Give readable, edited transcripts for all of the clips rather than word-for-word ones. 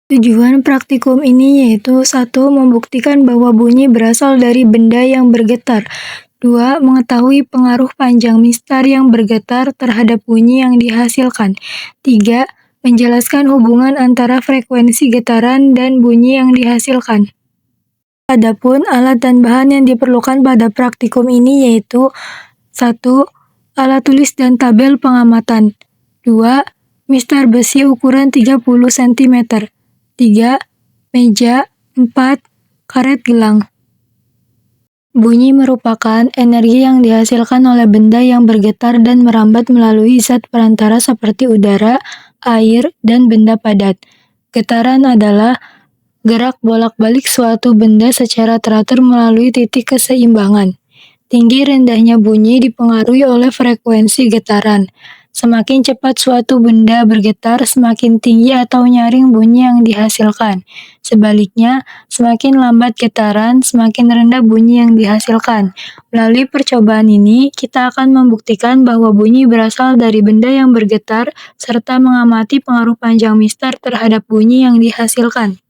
Tujuan praktikum ini yaitu 1. Membuktikan bahwa bunyi berasal dari benda yang bergetar. 2. Mengetahui pengaruh panjang mistar yang bergetar terhadap bunyi yang dihasilkan. 3. Menjelaskan hubungan antara frekuensi getaran dan bunyi yang dihasilkan. Adapun alat dan bahan yang diperlukan pada praktikum ini yaitu 1. Alat tulis dan tabel pengamatan. 2. Mistar besi ukuran 30 cm. 3. Meja. 4. Karet gelang. Bunyi merupakan energi yang dihasilkan oleh benda yang bergetar dan merambat melalui zat perantara seperti udara, air, dan benda padat. Getaran adalah gerak bolak-balik suatu benda secara teratur melalui titik keseimbangan. Tinggi rendahnya bunyi dipengaruhi oleh frekuensi getaran. Semakin cepat suatu benda bergetar, semakin tinggi atau nyaring bunyi yang dihasilkan. Sebaliknya, semakin lambat getaran, semakin rendah bunyi yang dihasilkan. Melalui percobaan ini, kita akan membuktikan bahwa bunyi berasal dari benda yang bergetar, serta mengamati pengaruh panjang mistar terhadap bunyi yang dihasilkan.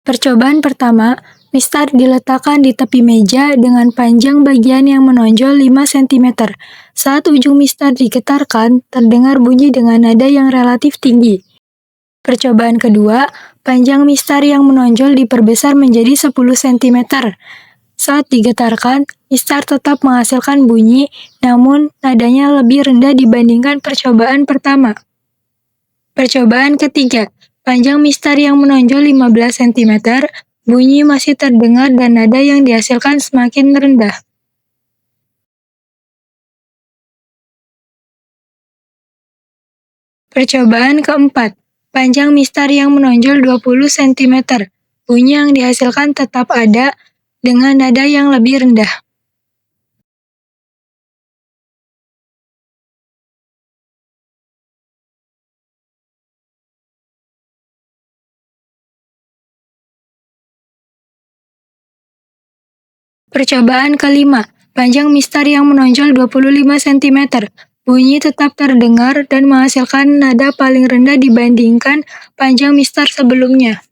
Percobaan pertama, mistar diletakkan di tepi meja dengan panjang bagian yang menonjol 5 cm. Saat ujung mistar digetarkan, terdengar bunyi dengan nada yang relatif tinggi. Percobaan kedua, panjang mistar yang menonjol diperbesar menjadi 10 cm. Saat digetarkan, mistar tetap menghasilkan bunyi, namun nadanya lebih rendah dibandingkan percobaan pertama. Percobaan ketiga, panjang mistar yang menonjol 15 cm, bunyi masih terdengar dan nada yang dihasilkan semakin rendah. Percobaan keempat, panjang mistar yang menonjol 20 cm, bunyi yang dihasilkan tetap ada dengan nada yang lebih rendah. Percobaan kelima, panjang mistar yang menonjol 25 cm, bunyi tetap terdengar dan menghasilkan nada paling rendah dibandingkan panjang mistar sebelumnya.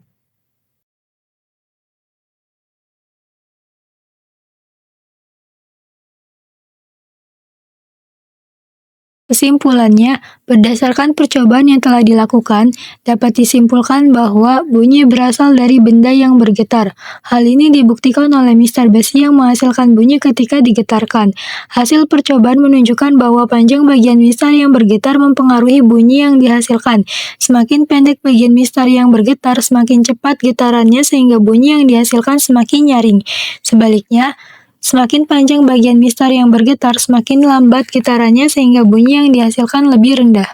Kesimpulannya, berdasarkan percobaan yang telah dilakukan, dapat disimpulkan bahwa bunyi berasal dari benda yang bergetar. Hal ini dibuktikan oleh mistar besi yang menghasilkan bunyi ketika digetarkan. Hasil percobaan menunjukkan bahwa panjang bagian mistar yang bergetar mempengaruhi bunyi yang dihasilkan. Semakin pendek bagian mistar yang bergetar, semakin cepat getarannya sehingga bunyi yang dihasilkan semakin nyaring. Sebaliknya, semakin panjang bagian mistar yang bergetar, semakin lambat getarannya sehingga bunyi yang dihasilkan lebih rendah.